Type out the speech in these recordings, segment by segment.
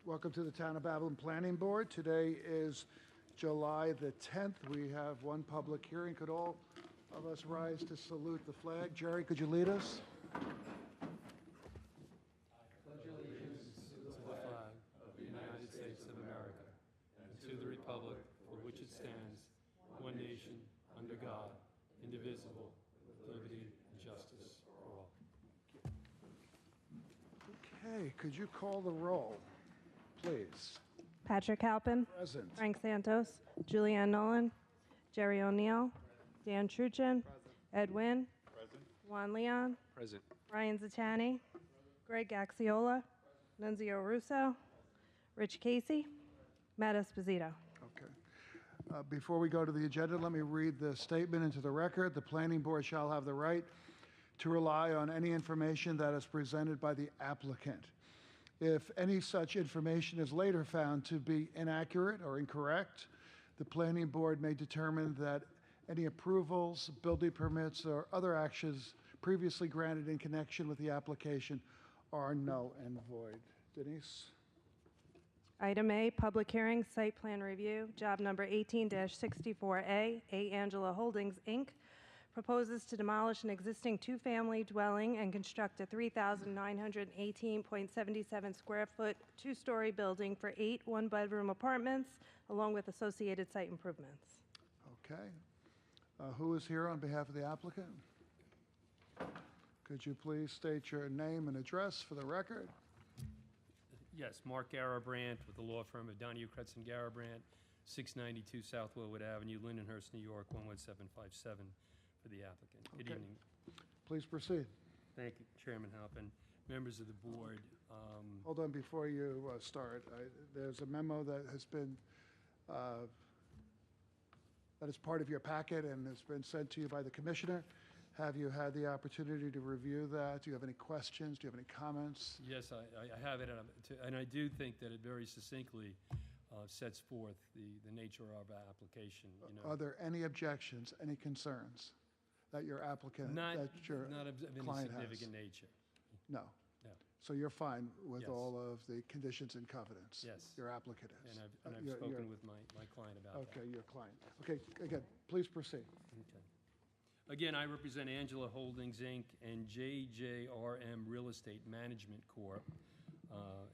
Welcome to the Town of Babylon Planning Board. Today is July the 10th. We have one public hearing. Could all of us rise to salute the flag? Jerry, could you lead us? Pledge allegiance to the flag of the United States of America and to the republic for which it stands, one nation, under God, indivisible, with liberty and justice for all. Okay, could you call the roll, please? Patrick Halpin. Present. Frank Santos. Julianne Nolan. Jerry O'Neill. Dan Truchin. Ed Wynn. Present. Juan Leon. Present. Ryan Zatani. Greg Gaxiola. Nunzio Russo. Rich Casey. Matt Esposito. Okay. Before we go to the agenda, let me read the statement into the record. The Planning Board shall have the right to rely on any information that is presented by the applicant. If any such information is later found to be inaccurate or incorrect, the Planning Board may determine that any approvals, building permits, or other actions previously granted in connection with the application are null and void. Denise? Item A, public hearing, site plan review, job number 18-64A, A. Angela Holdings, Inc., proposes to demolish an existing two-family dwelling and construct a 3,918.77 square foot, two-story building for 8 one-bedroom apartments, along with associated site improvements. Okay. Who is here on behalf of the applicant? Could you please state your name and address for the record? Yes, Mark Garabrandt with the law firm of Donahue, Kretzen, Garabrandt, 692 South Willwood Avenue, Lindenhurst, New York, 11757 for the applicant. Good evening. Please proceed. Thank you, Chairman Halpin, members of the board. Hold on before you start. There's a memo that has been, that is part of your packet and has been sent to you by the commissioner. Have you had the opportunity to review that? Do you have any questions? Do you have any comments? Yes, I have it, and I do think that it very succinctly sets forth the nature of our application. You know. Are there any objections, any concerns that your applicant, that your not of any client significant has? nature. No. No. So you're fine with Yes. all of the conditions and covenants? Yes. Your applicant is? And I've Your- spoken with my client about that. Okay, your client. Okay, again, please proceed. Okay. Again, I represent Angela Holdings, Inc. and JJRM Real Estate Management Corp.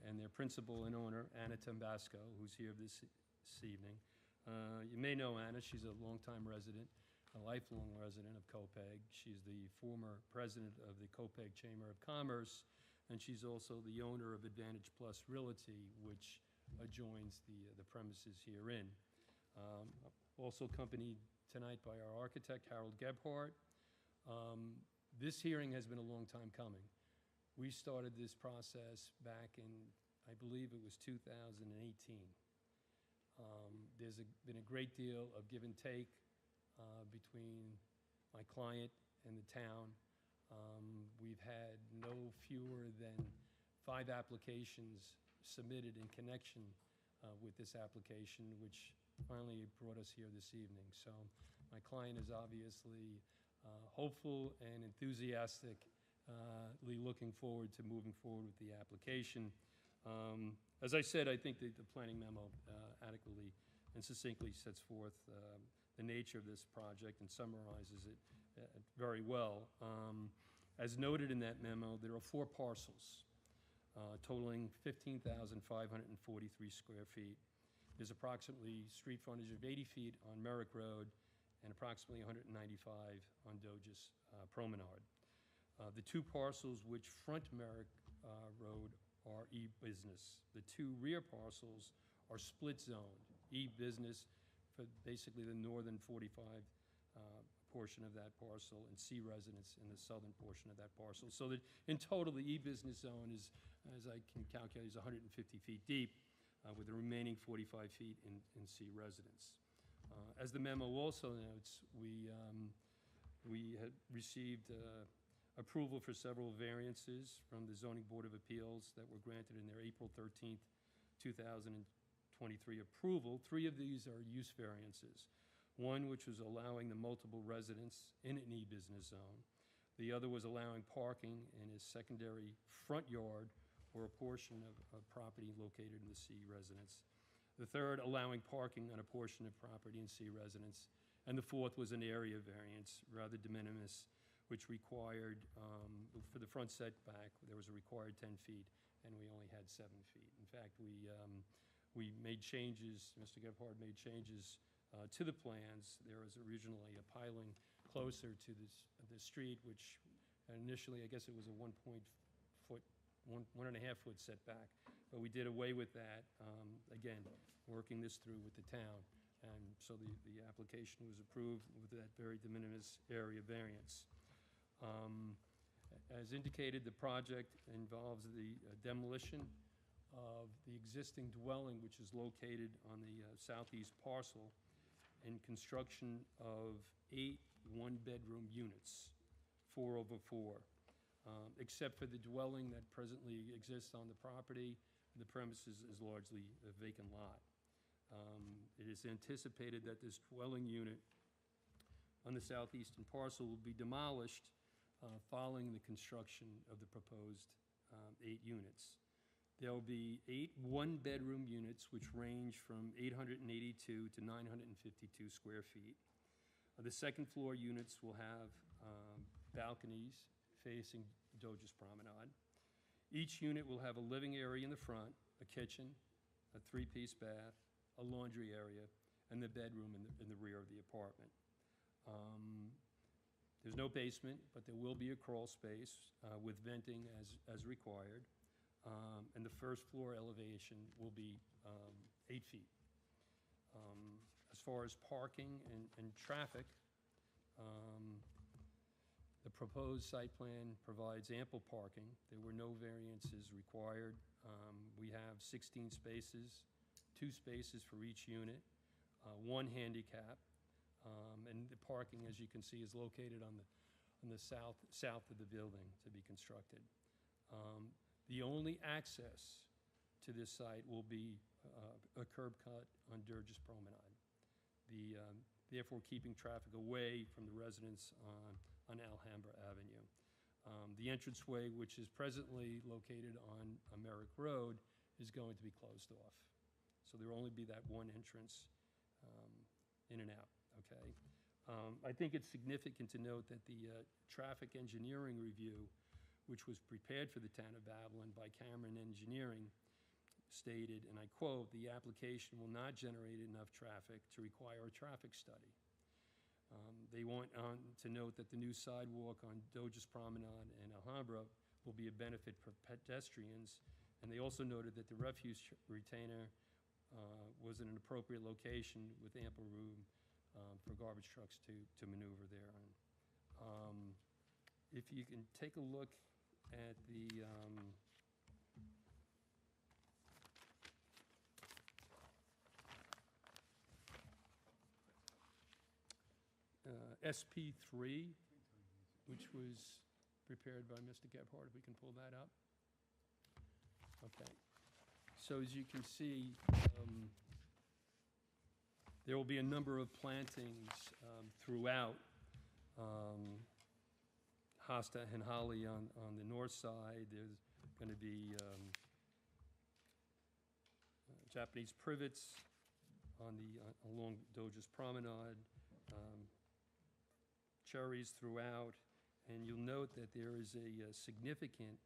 And their principal and owner, Anna Tambasco, who's here this evening. You may know Anna. She's a longtime resident, a lifelong resident of Copeg. She's the former president of the Copeg Chamber of Commerce, and she's also the owner of Advantage Plus Realty, which adjoins the premises herein. Also accompanied tonight by our architect, Harold Gebhardt. This hearing has been a long time coming. We started this process back in, I believe it was 2018. There's been a great deal of give and take between my client and the town. We've had no fewer than 5 applications submitted in connection with this application, which finally brought us here this evening. So my client is obviously hopeful and enthusiastically looking forward to moving forward with the application. As I said, I think that the planning memo adequately and succinctly sets forth the nature of this project and summarizes it very well. As noted in that memo, there are 4 parcels totaling 15,543 square feet. There's approximately street frontage of 80 feet on Merrick Road and approximately 195 on Doges Promenade. The 2 parcels which front Merrick Road are e-business. The 2 rear parcels are split zoned, e-business for basically the northern 45 portion of that parcel and C residence in the southern portion of that parcel. So that in total, the e-business zone is, as I can calculate, is 150 feet deep, with the remaining 45 feet in C residence. As the memo also notes, we had received approval for several variances from the Zoning Board of Appeals that were granted in their April 13th, 2023 approval. 3 of these are use variances. One which was allowing the multiple residents in an e-business zone. The other was allowing parking in his secondary front yard or a portion of property located in the C residence. The third, allowing parking on a portion of property in C residence. And the fourth was an area variance, rather de minimis, which required, for the front setback, there was a required 10 feet, and we only had 7 feet. In fact, we made changes, Mr. Gebhardt made changes to the plans. There was originally a piling closer to the street, which initially, I guess it was a 1.5 foot setback, but we did away with that, again, working this through with the town. And so the application was approved with that very de minimis area variance. As indicated, the project involves the demolition of the existing dwelling, which is located on the southeast parcel, and construction of 8 one-bedroom units, 4 over 4, except for the dwelling that presently exists on the property. The premises is largely a vacant lot. It is anticipated that this dwelling unit on the southeastern parcel will be demolished following the construction of the proposed 8 units. There will be 8 one-bedroom units, which range from 882 to 952 square feet. The second floor units will have balconies facing Doge's Promenade. Each unit will have a living area in the front, a kitchen, a 3-piece bath, a laundry area, and the bedroom in the rear of the apartment. There's no basement, but there will be a crawl space with venting as required. And the first floor elevation will be 8 feet. As far as parking and traffic, the proposed site plan provides ample parking. There were no variances required. We have 16 spaces, 2 spaces for each unit, 1 handicap, and the parking, as you can see, is located on the south of the building to be constructed. The only access to this site will be a curb cut on Durgis Promenade, therefore keeping traffic away from the residents on Alhambra Avenue. The entranceway, which is presently located on Merrick Road, is going to be closed off. So there will only be that one entrance in and out, okay? I think it's significant to note that the traffic engineering review, which was prepared for the town of Babylon by Cameron Engineering, stated, and I quote, "The application will not generate enough traffic to require a traffic study." They want to note that the new sidewalk on Doge's Promenade and Alhambra will be a benefit for pedestrians, and they also noted that the refuse retainer was in an appropriate location with ample room for garbage trucks to maneuver there. If you can take a look at the SP3, which was prepared by Mr. Gebhardt, if we can pull that up. Okay. So as you can see, there will be a number of plantings throughout hosta and holly on the north side. There's going to be Japanese privets along Doge's Promenade, cherries throughout, and you'll note that there is a significant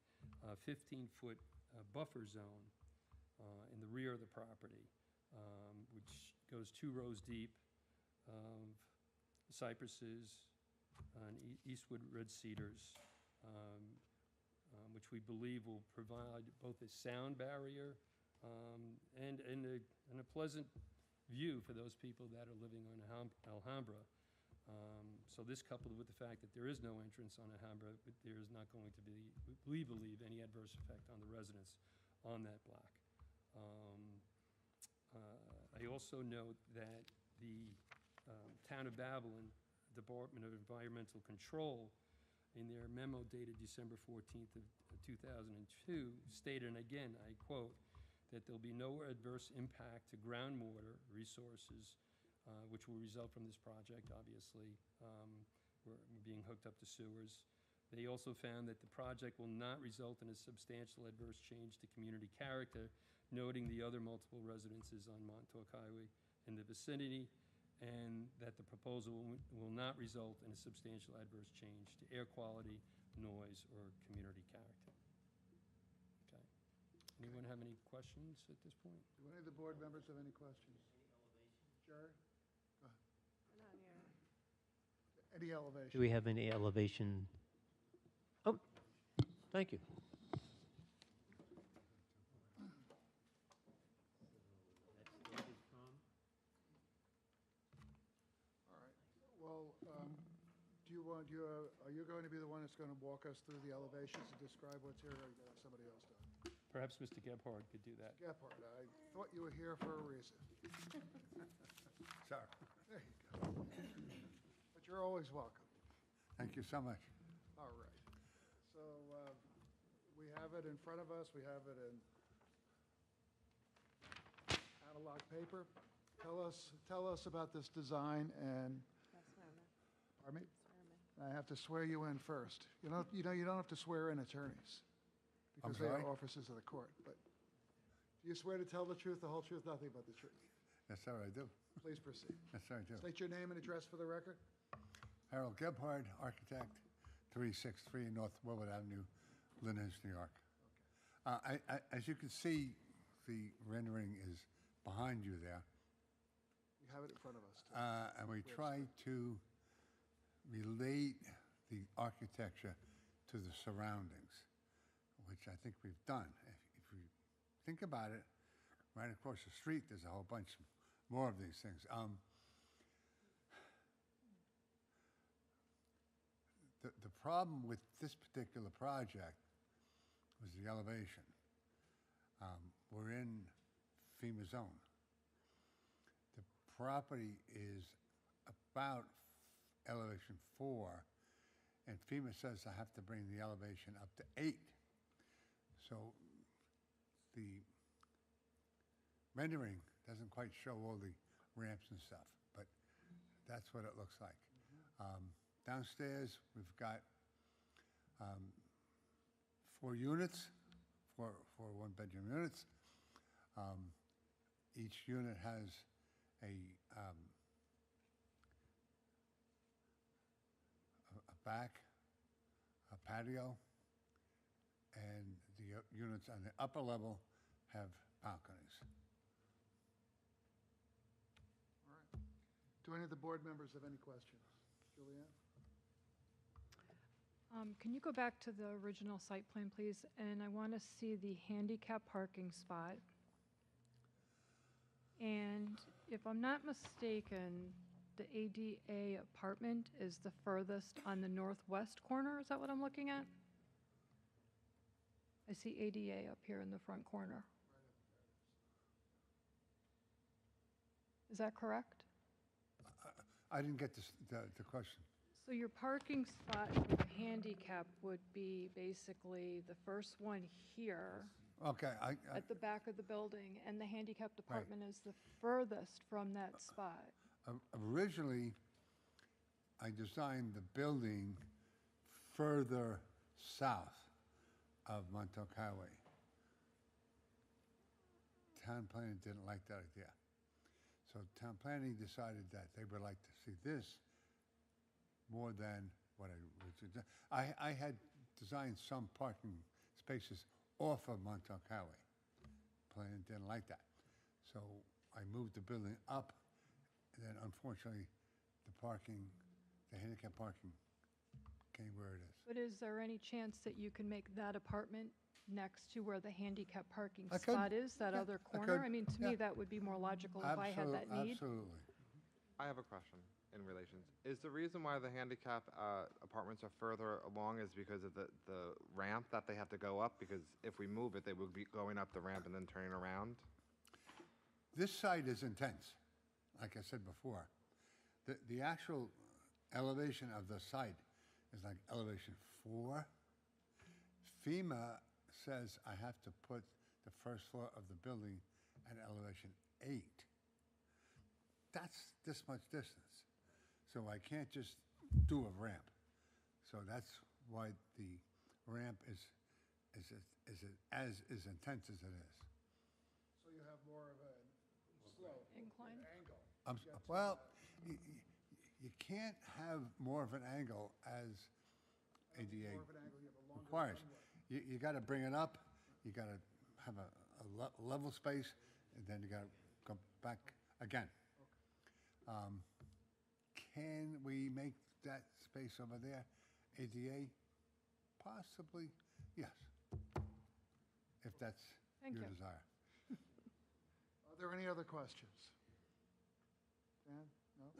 15-foot buffer zone in the rear of the property, which goes 2 rows deep of cypresses and Eastwood red cedars, which we believe will provide both a sound barrier and a pleasant view for those people that are living on Alhambra. So this, coupled with the fact that there is no entrance on Alhambra, there is not going to be, we believe, any adverse effect on the residents on that block. I also note that the Town of Babylon Department of Environmental Control, in their memo dated December 14th of 2002, stated, and again, I quote, that there'll be no adverse impact to groundwater resources, which will result from this project, obviously. We're being hooked up to sewers. They also found that the project will not result in a substantial adverse change to community character, noting the other multiple residences on Montauk Highway in the vicinity, and that the proposal will not result in a substantial adverse change to air quality, noise, or community character. Okay. Anyone have any questions at this point? Do any of the board members have any questions? Jerry? Any elevation? Do we have any elevation? Oh, thank you. All right. Well, do you want, are you going to be the one that's going to walk us through the elevations and describe what's here, or are you gonna have somebody else do it? Perhaps Mr. Gebhardt could do that. Gephardt, I thought you were here for a reason. Sir, There you go. But you're always welcome. thank you so much. All right. So we have it in front of us. We have it in analog paper. Tell us about this design and, pardon me? I have to swear you in first. You don't have to swear in attorneys I'm because they are sorry? officers of the court. But do you swear to tell the truth, the whole truth, nothing but the truth? Yes, sir, I do. Please proceed. Yes, sir, I do. State your name and address for the record. Harold Gebhard, architect, 363 North Willard Avenue, Lyndhurst, New York. As you can see, the rendering is behind you there, You have it in front of us. too. and we try to relate the architecture to the surroundings, which I think we've done. If you think about it, right across the street, there's a whole bunch more of these things. The problem with this particular project was the elevation. We're in FEMA zone. The property is about elevation 4, and FEMA says I have to bring the elevation up to 8. So the rendering doesn't quite show all the ramps and stuff, but that's what it looks like. Downstairs, we've got 4 units, four one-bedroom units. Each unit has a back, a patio, and the units on the upper level have balconies. All right. Do any of the board members have any questions? Julianne? Can you go back to the original site plan, please? And I want to see the handicap parking spot. And if I'm not mistaken, the ADA apartment is the furthest on the northwest corner. Is that what I'm looking at? I see ADA up here in the front corner. Is that correct? I didn't get the question. So your parking spot for the handicap would be basically the first one here Okay, at the back of the building, and the handicap department is the furthest from that spot. Originally, I designed the building further south of Montauk Highway. Town planning didn't like that idea. So town planning decided that they would like to see this more than what I originally did. I had designed some parking spaces off of Montauk Highway. Planning didn't like that. So I moved the building up, and then unfortunately, the handicap parking came where it is. But is there any chance that you can make that apartment next to where the handicap parking I could. spot is, that Yeah, other I corner? could. I mean, to me, that would be more logical if I had that need. Absolutely. I have a question in relations. Is the reason why the handicap apartments are further along is because of the ramp that they have to go up? Because if we move it, they would be going up the ramp and then turning around? This site is intense, like I said before. The actual elevation of the site is like elevation 4. FEMA says I have to put the first floor of the building at elevation 8. That's this much distance. So I can't just do a ramp. So that's why the ramp is as intense as it is. So you have more of a slope. Incline? Angle. Well, you can't have more of an angle as ADA More of an angle, you have a longer requires. runway. You got to bring it up, you got to have a level space, and then you got to go back again. Can we make that space over there ADA? Possibly, yes, if that's Thank your you. desire. Are there any other questions? Dan? No?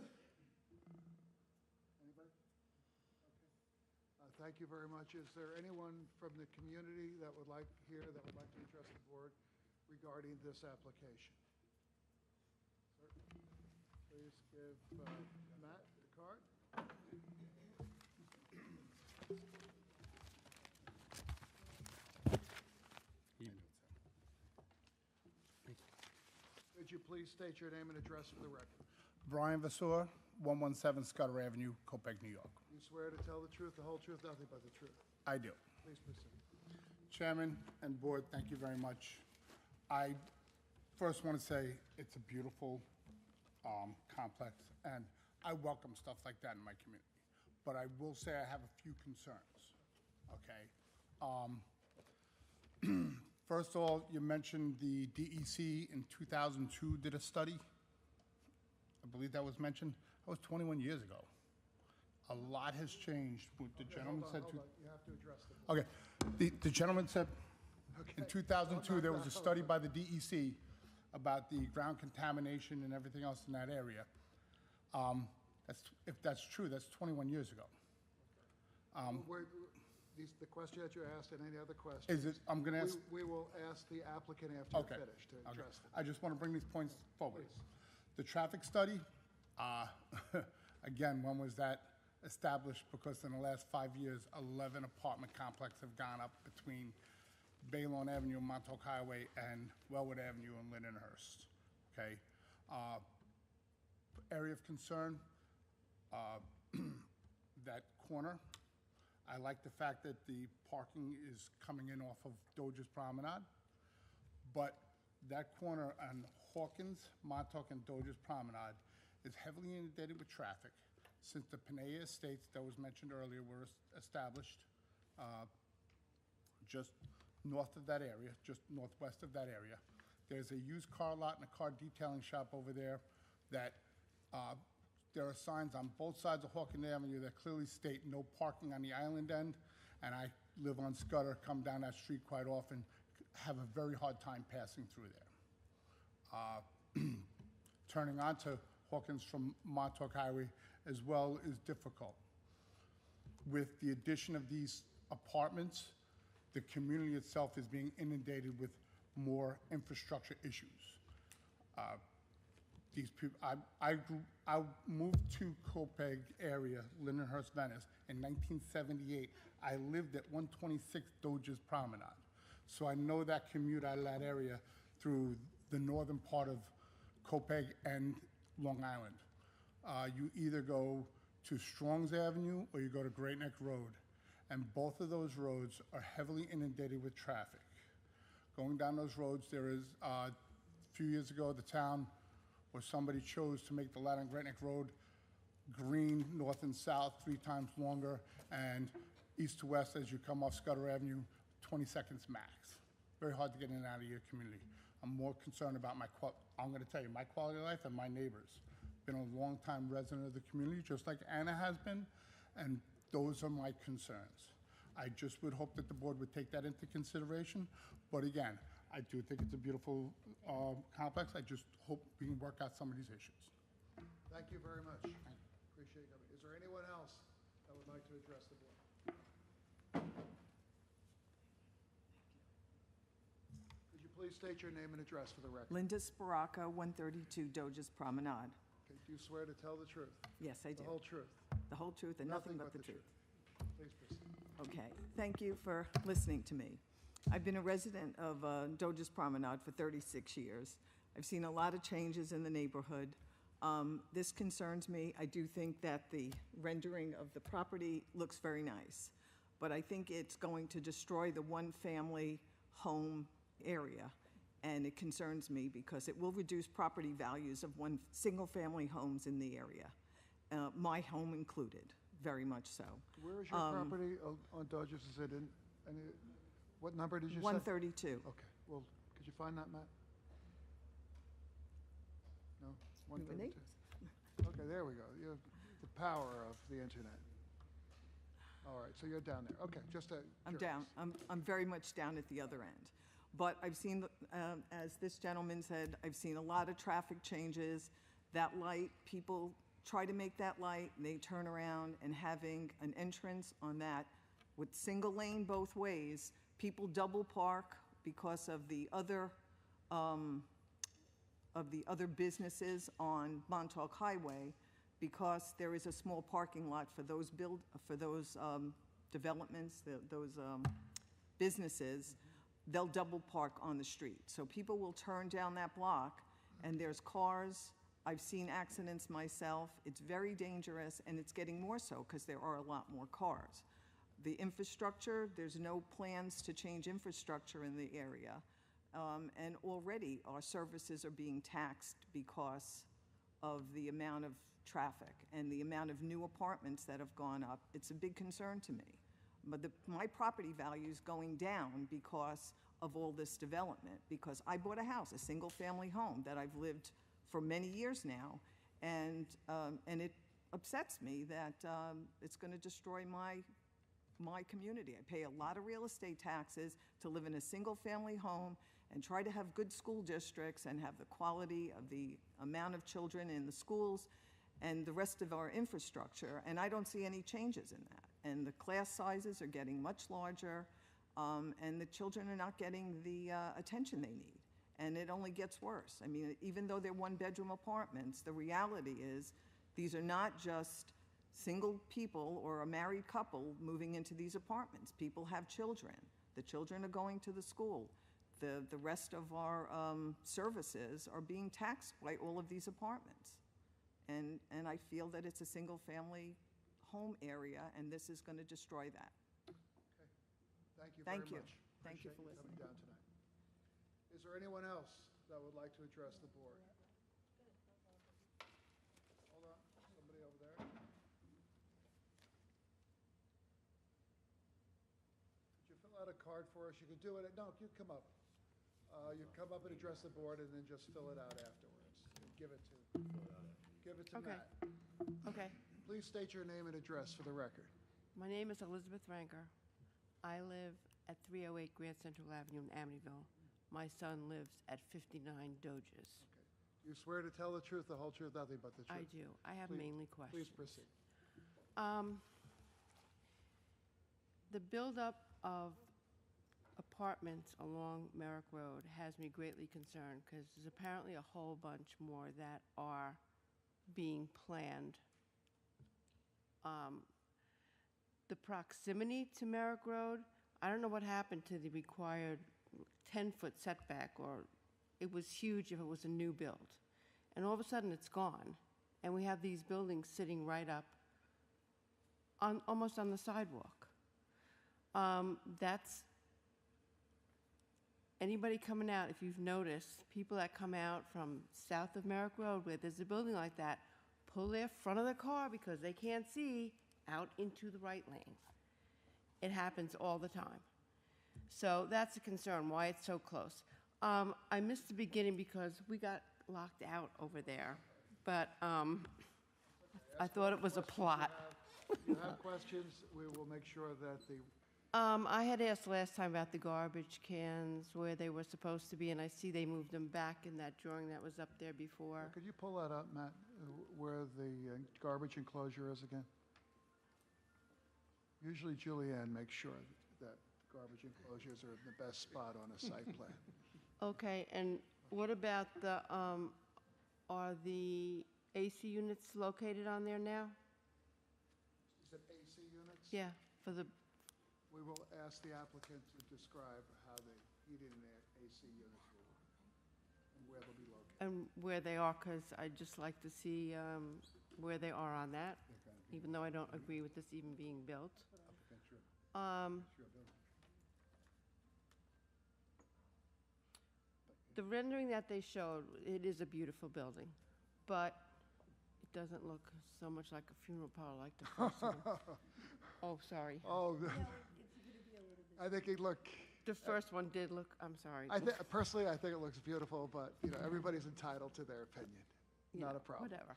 Anybody? Okay. Thank you very much. Is there anyone from the community that would like to address the board regarding this application? Sir, please give Matt the card. Could you please state your name and address for the record? Brian Vasur, 117 Scudder Avenue, Copiague, New York. You swear to tell the truth, the whole truth, nothing but the truth. I do. Please proceed. Chairman and board, thank you very much. I first want to say it's a beautiful complex, and I welcome stuff like that in my community. But I will say I have a few concerns, okay? First of all, you mentioned the DEC in 2002 did a study. I believe that was mentioned. That was 21 years ago. A lot has changed. What the gentleman said. Hold on. You have to address the board. Okay, the gentleman said in Okay. 2002, there was a study by the DEC about the ground contamination and everything else in that area. If that's true, that's 21 years ago. The question that you asked and any other questions. Is it, I'm gonna ask, We will ask the applicant after okay. you're finished to Okay. address them. I just want to bring these points forward. Please. The traffic study, again, when was that established? Because in the last 5 years, 11 apartment complexes have gone up between Baylawn Avenue, Montauk Highway, and Wellwood Avenue and Lindenhurst, okay? Area of concern, that corner. I like the fact that the parking is coming in off of Doge's Promenade, but that corner on Hawkins, Montauk, and Doge's Promenade is heavily inundated with traffic since the Panea Estates that was mentioned earlier were established just north of that area, just northwest of that area. There's a used car lot and a car detailing shop over there that there are signs on both sides of Hawkins Avenue that clearly state no parking on the island end, and I live on Scudder, come down that street quite often, have a very hard time passing through there. Turning onto Hawkins from Montauk Highway as well is difficult. With the addition of these apartments, the community itself is being inundated with more infrastructure issues. These people, I moved to Copiague area, Lindenhurst, Venice, in 1978. I lived at 126 Doge's Promenade. So I know that commute out of that area through the northern part of Copiague and Long Island. You either go to Strong's Avenue or you go to Great Neck Road. And both of those roads are heavily inundated with traffic. Going down those roads, there is, a few years ago, the town or somebody chose to make the Ladder and Great Neck Road green, north and south, 3 times longer, and east to west as you come off Scudder Avenue, 20 seconds max. Very hard to get in and out of your community. I'm more concerned about I'm gonna tell you, my quality of life and my neighbors. Been a long-time resident of the community, just like Anna has been, and those are my concerns. I just would hope that the board would take that into consideration, but again, I do think it's a beautiful complex. I just hope we can work out some of these issues. Thank you very much. Appreciate it. Is there anyone else that would like to address the board? Could you please state your name and address for the record? Linda Sparaca, 132 Doge's Promenade. Okay, do you swear to tell the truth? Yes, I do. The whole truth? The whole truth and nothing but the truth. Please proceed. Okay, thank you for listening to me. I've been a resident of Doge's Promenade for 36 years. I've seen a lot of changes in the neighborhood. This concerns me. I do think that the rendering of the property looks very nice. but I think it's going to destroy the one-family home area. And it concerns me because it will reduce property values of single-family homes in the area, my home included, very much so. Where is your property on Dodgers? Is it in, what number did you say? 132. Okay, well, could you find that, Matt? No? Renee? 132? Okay, there we go. You have the power of the internet. All right, so you're down there. Okay, just a. I'm down. I'm very much down at the other end. But I've seen, as this gentleman said, I've seen a lot of traffic changes. That light, people try to make that light, and they turn around, and having an entrance on that with single lane both ways, people double park because of the other businesses on Montauk Highway, because there is a small parking lot for those developments, those businesses. They'll double park on the street. So people will turn down that block, and there's cars. I've seen accidents myself. It's very dangerous, and it's getting more so because there are a lot more cars. The infrastructure, there's no plans to change infrastructure in the area. And already our services are being taxed because of the amount of traffic and the amount of new apartments that have gone up. It's a big concern to me. But my property value is going down because of all this development, because I bought a house, a single-family home that I've lived for many years now, and it upsets me that it's going to destroy my community. I pay a lot of real estate taxes to live in a single-family home and try to have good school districts and have the quality of the amount of children in the schools and the rest of our infrastructure, and I don't see any changes in that. And the class sizes are getting much larger, and the children are not getting the attention they need. And it only gets worse. I mean, even though they're one-bedroom apartments, the reality is these are not just single people or a married couple moving into these apartments. People have children. The children are going to the school. The rest of our services are being taxed by all of these apartments. And I feel that it's a single-family home area, and this is going to destroy that. Thank you Thank very you. much. Thank you for Appreciate listening. coming down tonight. Is there anyone else that would like to address the board? Hold on, somebody over there. Could you fill out a card for us? You could do it, no, you come up. You come up and address the board and then just fill it out afterwards. Give it to Okay. Matt. Okay. Please state your name and address for the record. My name is Elizabeth Ranker. I live at 308 Grand Central Avenue in Amityville. My son lives at 59 Doges. You swear to tell the truth, the whole truth, nothing but the truth. I do. I have Please- mainly questions. Please proceed. The buildup of apartments along Merrick Road has me greatly concerned because there's apparently a whole bunch more that are being planned. The proximity to Merrick Road, I don't know what happened to the required 10-foot setback, or it was huge if it was a new build. And all of a sudden, it's gone. And we have these buildings sitting right up on, almost on the sidewalk. That's, anybody coming out, if you've noticed, people that come out from south of Merrick Road where there's a building like that, pull their front of the car because they can't see out into the right lane. It happens all the time. So that's a concern, why it's so close. I missed the beginning because we got locked out over there, but I thought it was a plot. You have questions, we will make sure that the, I had asked last time about the garbage cans, where they were supposed to be, and I see they moved them back in that drawing that was up there before. could you pull that up, Matt, where the garbage enclosure is again? Usually Julianne makes sure that garbage enclosures are in the best spot on a site plan. Okay, and what about the, are the AC units located on there now? Is it AC units? Yeah, for the, We will ask the applicant to describe how the heating and AC units will work and where they'll be located. and where they are, because I'd just like to see where they are on that, even though I don't agree with this even being built. The rendering that they showed, it is a beautiful building, but it doesn't look so much like a funeral parlor like the first one. Oh, sorry. Oh, I think it look, The first one did look, I'm sorry. personally, I think it looks beautiful, but, you know, everybody's entitled to their opinion. Not a problem. Whatever.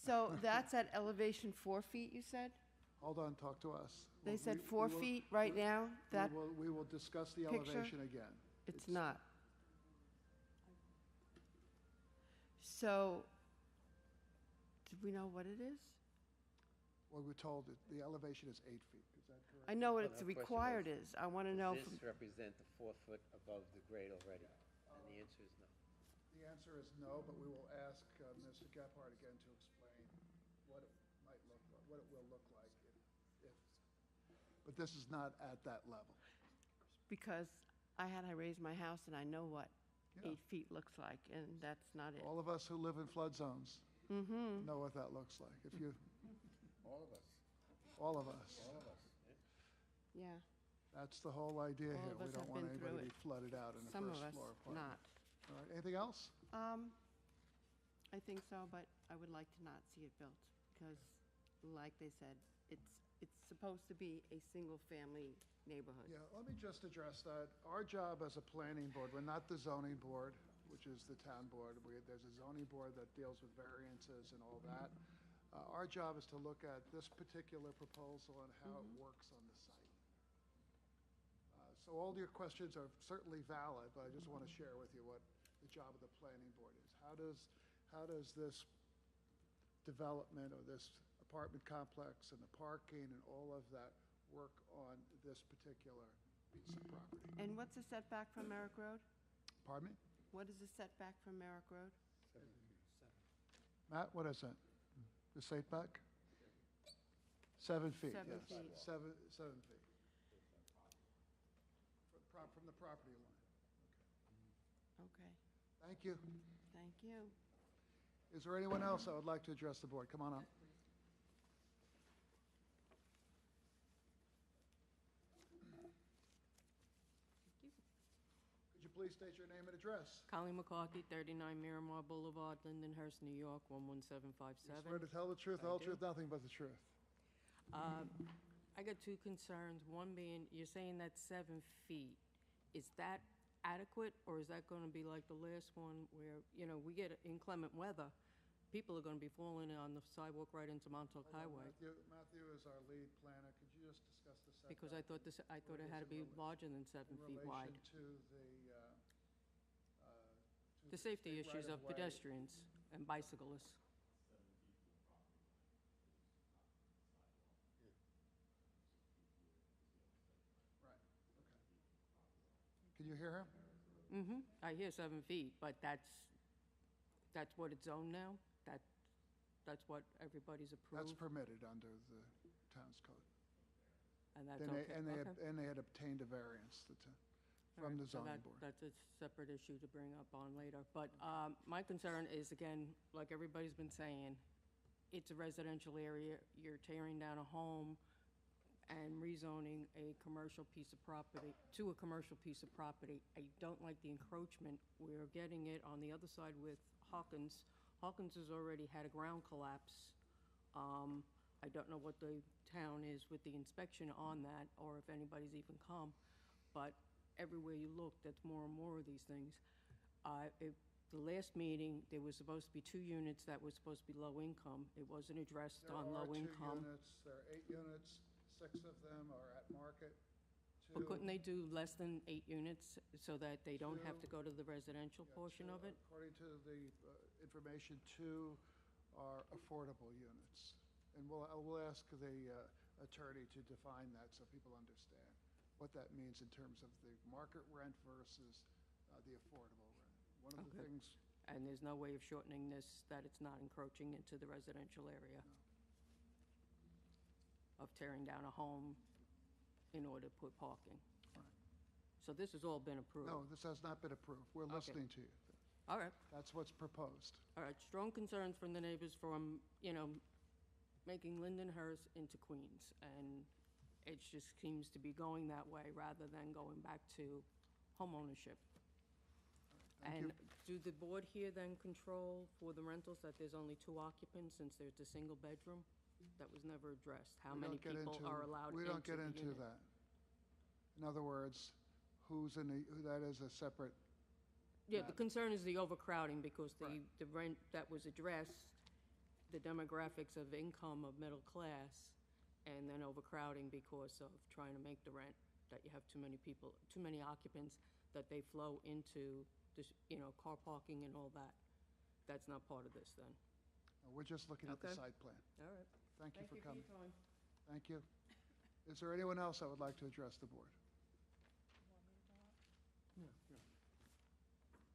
So that's at elevation 4 feet, you said? Hold on, talk to us. They said We 4 will- feet right now? That, We will discuss the picture? elevation again. it's not. So, do we know what it is? Well, we're told that the elevation is 8 feet, is that correct? I know what Well, it's the question required is. I want to know Does from, this represent the 4 foot above the grade already? And the answer is no. The answer is no, but we will ask Mr. Gephardt again to explain what it might look like, what it will look like if, but this is not at that level. because I had to raise my house and I know what Yeah. 8 feet looks like, and that's not it. All of us who live in flood zones Mm-hmm. know what that looks like. If you, All of us, all of us. all of us. Yeah, That's the whole idea All here. of We us don't have want been through anybody to be it. flooded out in a some of first us floor apartment. not. All right, anything else? I think so, but I would like to not see it built, because like they said, it's supposed to be a single-family neighborhood. Yeah, let me just address that. Our job as a planning board, we're not the zoning board, which is the town board. There's a zoning board that deals with variances and all that. Our job is to look at this particular proposal and how it works on the site. So all your questions are certainly valid, but I just want to share with you what the job of the planning board is. How does this development or this apartment complex and the parking and all of that work on this particular piece of property? And what's the setback from Merrick Road? Pardon me? What is the setback from Merrick Road? Matt, what is that? The setback? 7 feet, 7 yes. feet. 7 feet. From the property line. Okay, Thank you. thank you. Is there anyone else that would like to address the board? Come on up. Could you please state your name and address? Colleen McCarthy, 39 Miramar Boulevard, Lindenhurst, New York, You 11757. swear to tell the truth, the whole I do. truth, nothing but the truth. I got two concerns. One being, you're saying that's 7 feet. Is that adequate, or is that going to be like the last one where, you know, we get inclement weather, people are going to be falling on the sidewalk right into Montauk Highway? Matthew is our lead planner. Could you just discuss the setback? Because I thought it had to be larger than 7 in feet wide. relation to The safety state issues of right-of-way. pedestrians and bicyclists. Right, okay. Can you hear him? Mm-hmm. I hear 7 feet, but that's what it's zoned now? That's what everybody's That's approved? permitted under the town's code. And that's And okay? Okay. and they had obtained a variance All from right, the so zoning board. That's a separate issue to bring up on later. But my concern is, again, like everybody's been saying, it's a residential area. You're tearing down a home and rezoning a commercial piece of property to a commercial piece of property. I don't like the encroachment. We're getting it on the other side with Hawkins. Hawkins has already had a ground collapse. I don't know what the town is with the inspection on that, or if anybody's even come, but everywhere you look, that's more and more of these things. The last meeting, there was supposed to be 2 units that were supposed to be low income. It wasn't addressed on low income. There are 8 units, 6 of them are at market. But 2 couldn't they do less than 8 units so that they don't have to Two. go to the residential portion of it? According to the information, 2 are affordable units. And we'll ask the attorney to define that so people understand what that means in terms of the market rent versus the affordable rent. One of the Okay. things, And there's no way of shortening this, that it's not encroaching into the residential area? Of tearing down a home in order to put parking? Right. So this has all been approved? no, this has not been approved. We're Okay. listening to you. All right, That's what's proposed. all right. Strong concerns from the neighbors from, you know, making Lindenhurst into Queens, and it just seems to be going that way rather than going back to homeownership. And do the board here then control for the rentals that there's only 2 occupants since there's a single bedroom? That was never addressed, how We many don't get people into- are allowed We into don't get the into unit? that. In other words, who's in the, that is a separate, Yeah, the concern is the overcrowding, because Right. the rent that was addressed, the demographics of income of middle class, and then overcrowding because of trying to make the rent, that you have too many people, too many occupants, that they flow into this, car parking and all that. That's not part of this then. we're just looking at the Okay. site plan. All right. Thank you for coming. time. Thank you. Is there anyone else that would like to address the board?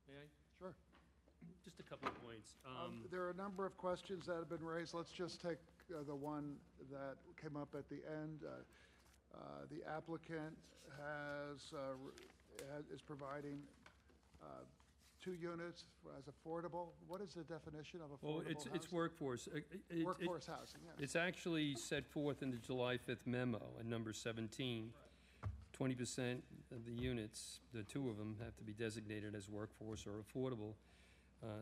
May I? Sure. Just a couple of points. There are a number of questions that have been raised. Let's just take the one that came up at the end. The applicant is providing 2 units as affordable. What is the definition of affordable Well, housing? it's workforce. Workforce housing, yes. It's actually set forth in the July 5th memo at number 17. 20% of the units, the 2 of them, have to be designated as workforce or affordable,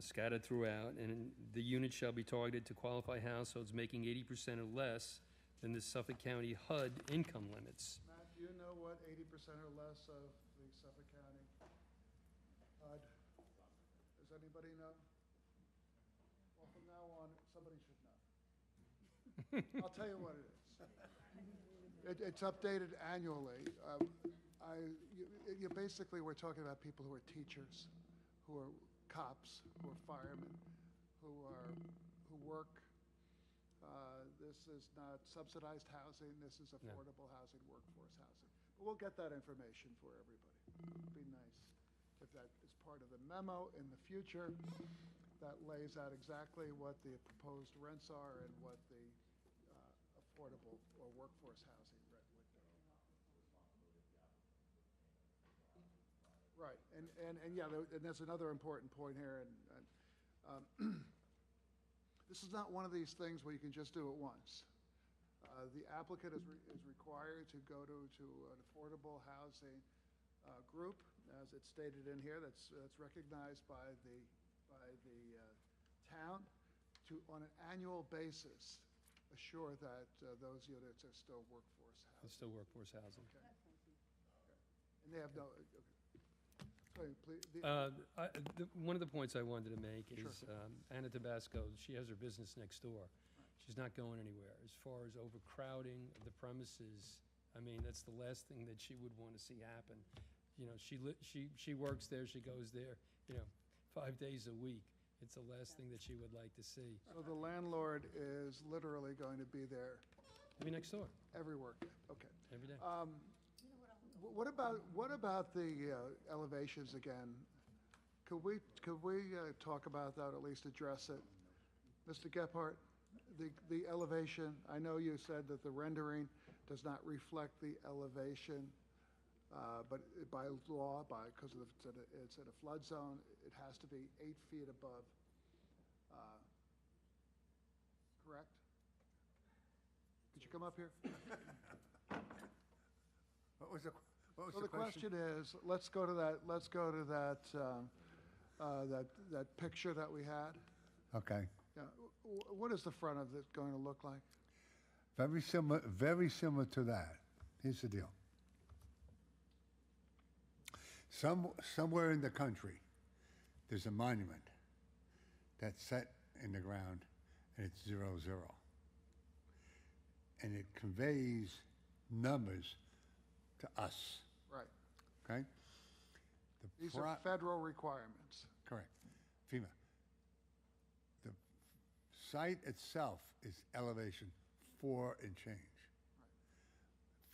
scattered throughout, and the unit shall be targeted to qualify households making 80% or less than the Suffolk County HUD income limits. Matt, do you know what 80% or less of the Suffolk County HUD? Does anybody know? Well, from now on, somebody should know. I'll tell you what it is. It's updated annually. Basically, we're talking about people who are teachers, who are cops, who are firemen, who work. This is not subsidized housing. This is affordable housing, workforce housing. But we'll get that information for everybody. It'd be nice if that is part of the memo in the future that lays out exactly what the proposed rents are and what the affordable or workforce housing rent would be. Right, and yeah, and that's another important point here, this is not one of these things where you can just do it once. The applicant is required to go to an affordable housing group, as it's stated in here, that's recognized by the town, to, on an annual basis, assure that those units are still workforce It's housing. still workforce housing. And they have no, sorry, please, One of the points I wanted to make Sure. is Anna Tabasco, she has her business next door. She's not going anywhere. As far as overcrowding of the premises, I mean, that's the last thing that she would want to see happen. She works there, she goes there, 5 days a week. It's the last thing that she would like to see. so the landlord is literally going to be there Be next door, every workday, okay. every day. What about the elevations again? Could we talk about that, or at least address it? Mr. Gephardt, the elevation, I know you said that the rendering does not reflect the elevation, but by law, because it's in a flood zone, it has to be 8 feet above, correct? Could you come up here? What was the So the question is, let's go to that picture that we had. Okay. Yeah, what is the front of it going to look like? Very similar to that. Here's the deal. Somewhere in the country, there's a monument that's set in the ground, and it's 00. And it conveys numbers to us, Right. okay? These are federal requirements. Correct. FEMA. The site itself is elevation 4 and change.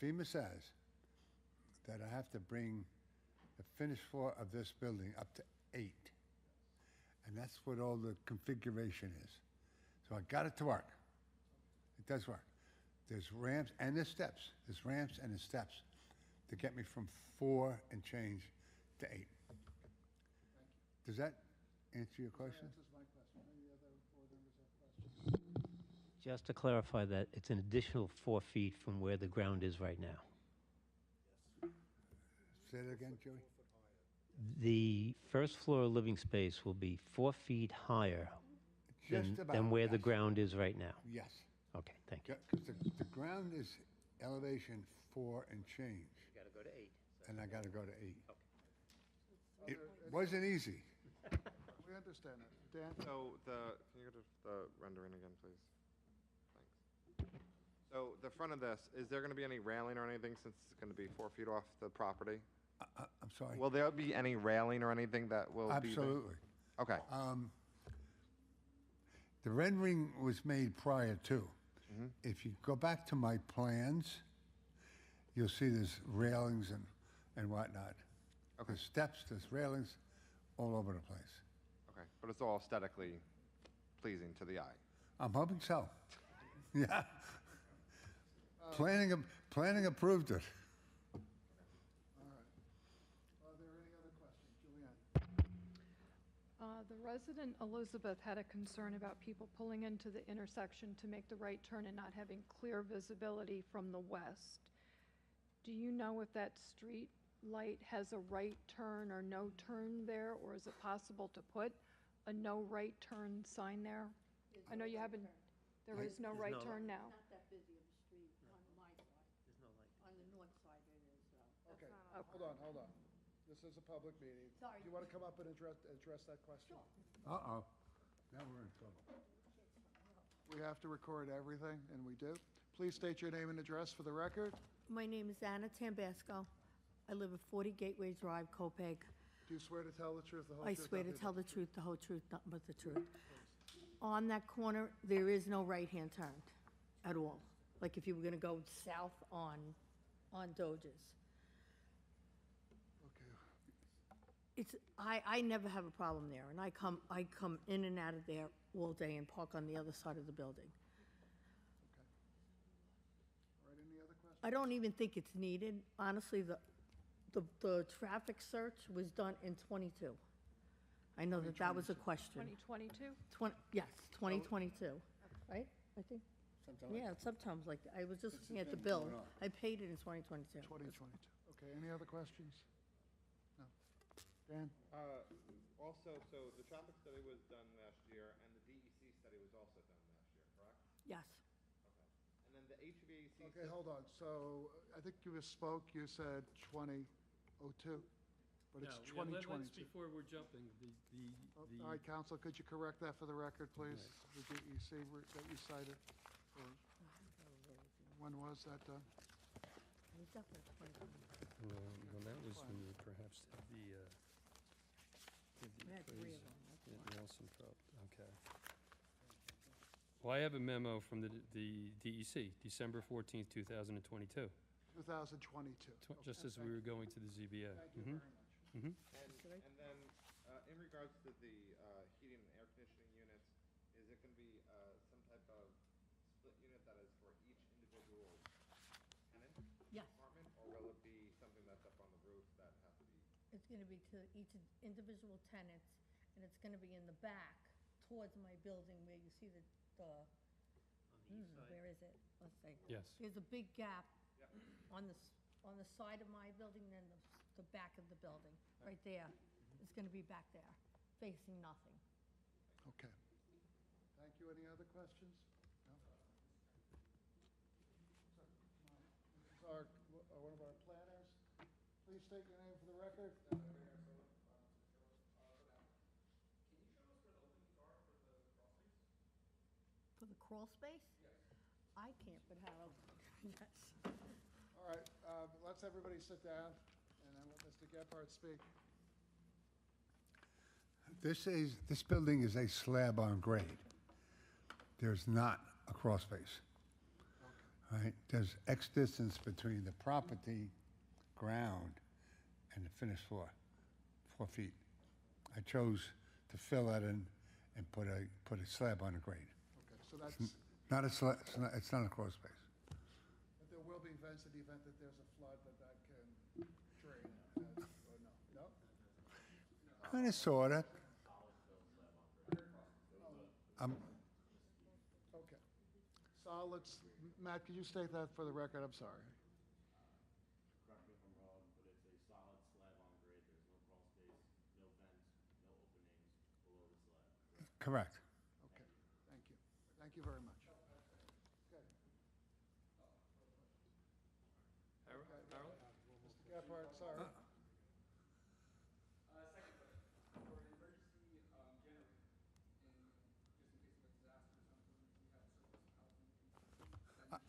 FEMA says that I have to bring the finished floor of this building up to 8. And that's what all the configuration is. So I got it to work. It does work. There's ramps and there's steps. There's ramps and there's steps to get me from 4 and change to 8. Does that answer your question? Answers my question. Any other board members have questions? Just to clarify that, it's an additional 4 feet from where the ground is right now. Say that again, Joey? The first floor living space will be 4 feet higher Just about. than where the yes. ground is right now. Yes. Okay, thank you. Because the ground is elevation 4 and change, Got to go to 8. and I got to go to 8. It wasn't easy. We understand that. Dan? So can you go to the rendering again, please? Thanks. So the front of this, is there going to be any railing or anything since it's going to be 4 feet off the property? I'm sorry. Will there be any railing or anything that will be there? Absolutely. Okay. The rendering was made prior to. If you go back to my plans, you'll see there's railings and whatnot. Okay. There's steps, there's railings all over the place. Okay, but it's all aesthetically pleasing to the eye. I'm hoping so. Yeah. Planning approved it. All right. Are there any other questions? Julianne? The resident Elizabeth had a concern about people pulling into the intersection to make the right turn and not having clear visibility from the west. Do you know if that street light has a right turn or no turn there, or is it possible to put a no right turn sign there? I know you haven't, there is no right turn now. Not that busy of a street on my side. There's no light. On the north side it is, though. Okay, Okay. hold on. This is a public meeting. Sorry. Do you want to come up and address that question? Uh-oh. Now we're in trouble. We have to record everything, and we do. Please state your name and address for the record. My name is Anna Tambasco. I live at 40 Gateway Drive, Copeg. Do you swear to tell the truth, the whole I truth? swear to nothing tell the truth, the whole truth, nothing but the truth. On that corner, there is no right-hand turn at all. Like if you were gonna go south on Doges. Okay. I never have a problem there, and I come in and out of there all day and park on the other side of the building. All right, any other questions? I don't even think it's needed. Honestly, the traffic search was done in '22. I know that was a question. 2022? Yes, 2022, right? I think, yeah, sometimes like, I was just looking at the bill. I paid it in 2022. 2022. Okay, any other questions? No. Dan? Also, so the traffic study was done last year, and the DEC study was also done last year, correct? Yes. And then the HVAC. Okay, hold on. So I think you misspoke. You said 2002, but it's No, yeah, 2022. before we're jumping, All right, counsel, could you correct that for the record, please? The DEC that you cited? Or when was that done? It was definitely 2022. well, that was when you perhaps had the, We had three of them. Nelson Pro, okay. Well, I have a memo from the DEC, December 14th, 2022, 2022. just as we were going to the ZBA. Thank you very much. Mhm. And then, in regards to the heating and air conditioning units, is it going to be some type of split unit that is for each individual tenant Yes. apartment, or will it be something that's up on the roof that has to be? It's going to be to each individual tenants, and it's going to be in the back towards my building where you see where is it? Let's see. Yes. There's a big gap on the side of my building and the back of the building, right there. It's going to be back there, facing nothing. Okay. Thank you. Any other questions? No? This is one of our planners. Please state your name for the record. For the crawl space? Yes. I can't, but Harold, yes. All right, let's everybody sit down, and then let Mr. Gephardt speak. This building is a slab on grade. There's not a crawl space. Right? There's X distance between the property, ground, and the finished floor, 4 feet. I chose to fill that in and put a slab on the grade. Okay, so that's, Not a slab, it's not a crawl space. but there will be vents in the event that there's a flood that can drain, or no? No? Kind of, sort of. Okay. solid, Matt, could you state that for the record? I'm sorry. Correct me if I'm wrong, but it's a solid slab on grade. There's no crawl space, no vents, no openings below the slab. Correct. Okay, thank you. Thank you very much. Okay. Harold? Mr. Gephardt, sorry.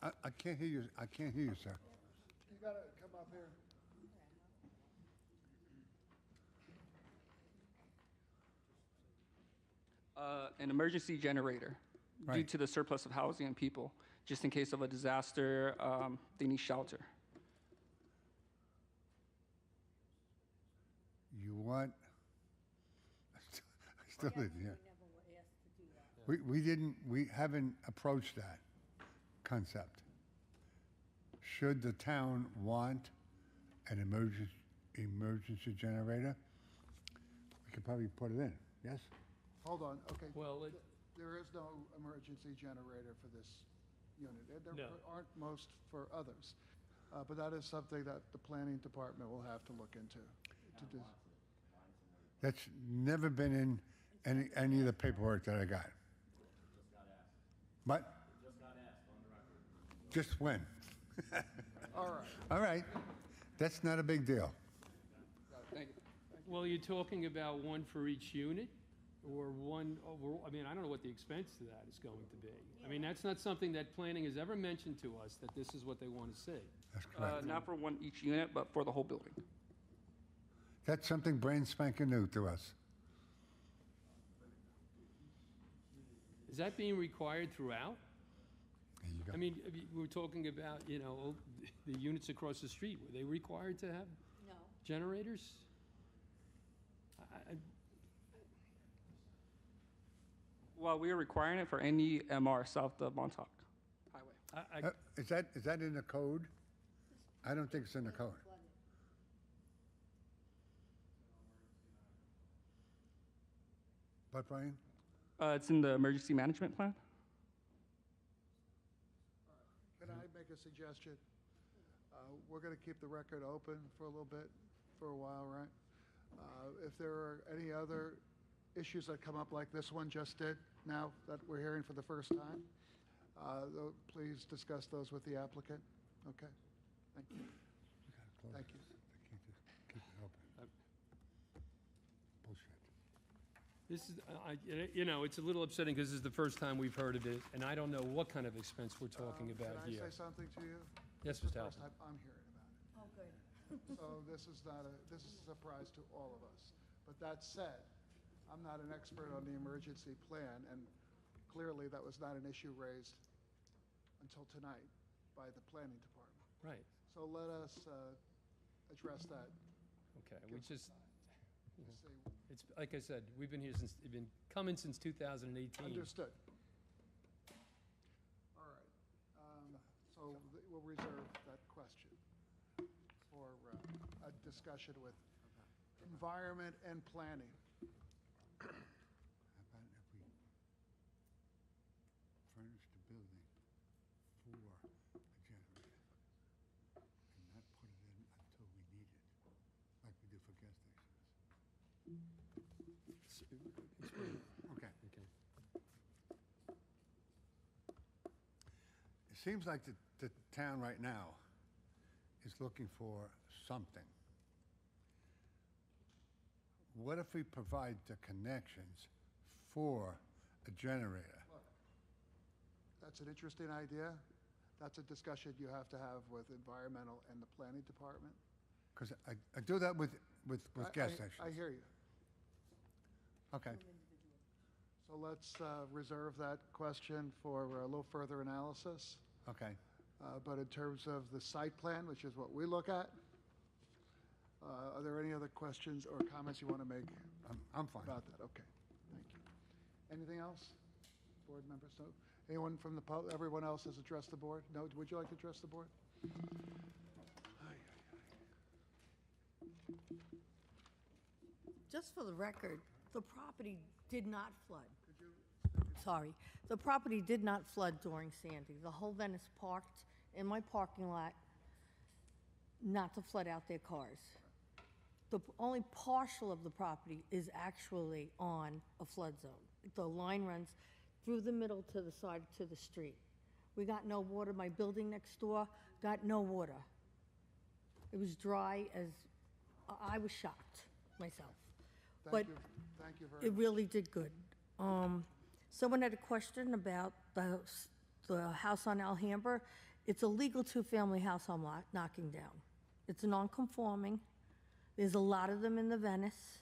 I can't hear you. I can't hear you, sir. You gotta come up here. An emergency generator due Right. to the surplus of housing and people, just in case of a disaster, they need shelter. You want? I still didn't hear. We haven't approached that concept. Should the town want an emergency generator, we could probably put it in, yes? Hold on, okay. Well, There is no emergency generator for this unit. There No. aren't most for others. But that is something that the planning department will have to look into. to do. That's never been in any of the paperwork that I got. What? Just when? All right. All right. That's not a big deal. Well, you're talking about one for each unit, or one overall? I mean, I don't know what the expense to that is going to be. I mean, that's not something that planning has ever mentioned to us, that this is what they want to see. That's correct. Not for one each unit, but for the whole building. That's something brand spanking new to us. Is that being required throughout? There you go. I mean, we're talking about, you know, the units across the street. Were they required to have No. generators? Well, we are requiring it for any MR south of Montauk Highway. Is that in the code? I don't think it's in the code. But Brian? It's in the emergency management plan. Can I make a suggestion? We're going to keep the record open for a little bit, for a while, right? If there are any other issues that come up like this one just did, now that we're hearing for the first time, please discuss those with the applicant. Okay? Thank you. Thank you. They can't just keep it open. Bullshit. This is, you know, it's a little upsetting because this is the first time we've heard of it, and I don't know what kind of expense we're talking about Can here. I say something to you? Yes, This is Mr. the first Halpin. time I'm hearing about it. Oh, good. So this is a surprise to all of us. But that said, I'm not an expert on the emergency plan, and clearly that was not an issue raised until tonight by the planning department. Right, So let us address that. okay, we just, See, it's, like I said, we've been here since, we've been coming since 2018. Understood. All right. So we'll reserve that question for a discussion with environment and planning. How about if we furnish the building for a generator and not put it in until we need it, like we do for gas stations? Okay. Okay. It seems like the town right now is looking for something. What if we provide the connections for a generator? That's an interesting idea. That's a discussion you have to have with environmental and the planning department. Because I do that with gas stations. I hear you. Okay. So let's reserve that question for a little further analysis. Okay. But in terms of the site plan, which is what we look at, are there any other questions or comments you want to make I'm fine. about that? Okay, thank you. Anything else? Board members, no? Anyone from the public, everyone else has addressed the board? No, would you like to address the board? Just for the record, the property did not flood. sorry, the property did not flood during Sandy. The whole Venice parked in my parking lot not to flood out their cars. The only partial of the property is actually on a flood zone. The line runs through the middle to the side to the street. We got no water. My building next door got no water. It was dry as, I was shocked myself. But Thank you very it much. really did good. Someone had a question about the house on Alhambra. It's a legal two-family house I'm knocking down. It's a non-conforming. There's a lot of them in the Venice.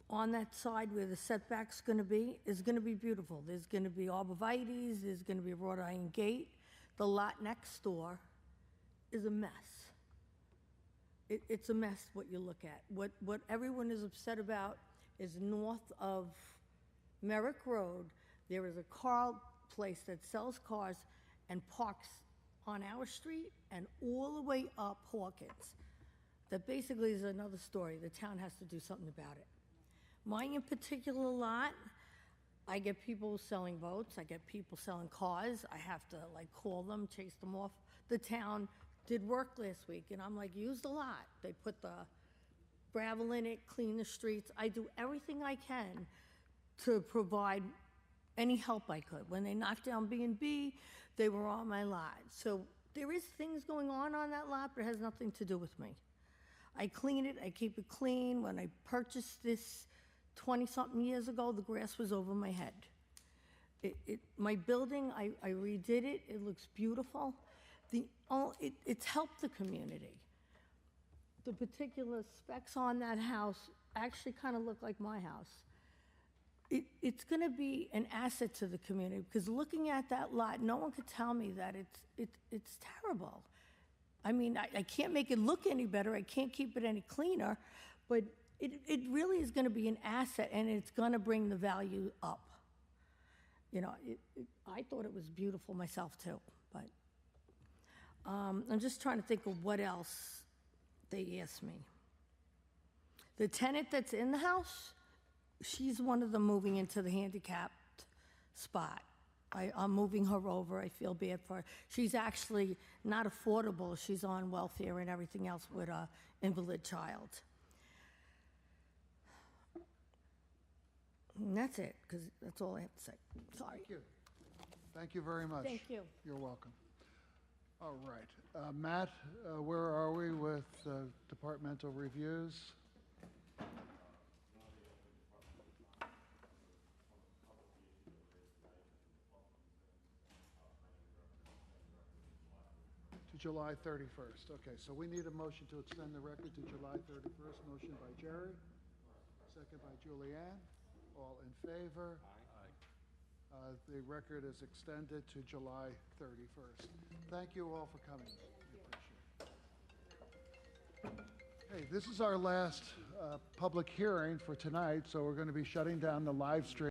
On that side where the setback's gonna be, is gonna be beautiful. There's gonna be arborvitaes, there's gonna be a wrought iron gate. The lot next door is a mess. It's a mess what you look at. What everyone is upset about is north of Merrick Road, there is a car place that sells cars and parks on our street and all the way up Hawkins. That basically is another story. The town has to do something about it. Mine in particular lot, I get people selling boats, I get people selling cars. I have to like call them, chase them off. The town did work last week, and I'm like, use the lot. They put the gravel in it, clean the streets. I do everything I can to provide any help I could. When they knocked down B&B, they were on my lot. So there is things going on that lot, but it has nothing to do with me. I clean it, I keep it clean. When I purchased this 20-something years ago, the grass was over my head. My building, I redid it. It looks beautiful. It's helped the community. The particular specs on that house actually kind of look like my house. It's going to be an asset to the community, because looking at that lot, no one could tell me that it's terrible. I mean, I can't make it look any better. I can't keep it any cleaner, but it really is going to be an asset, and it's going to bring the value up. You know, I thought it was beautiful myself too, but I'm just trying to think of what else they asked me. The tenant that's in the house, she's one of them moving into the handicapped spot. I'm moving her over. I feel bad for her. She's actually not affordable. She's on welfare and everything else with an invalid child. And that's it, because that's all I have to say. Sorry. Thank you. Thank you very much. Thank you. You're welcome. All right. Matt, where are we with departmental reviews? To July 31st. Okay, so we need a motion to extend the record to July 31st. Motion by Jerry, second by Julianne. All in favor? Aye. The record is extended to July 31st. Thank you all for coming. We appreciate it. Hey, this is our last public hearing for tonight, so we're going to be shutting down the live stream.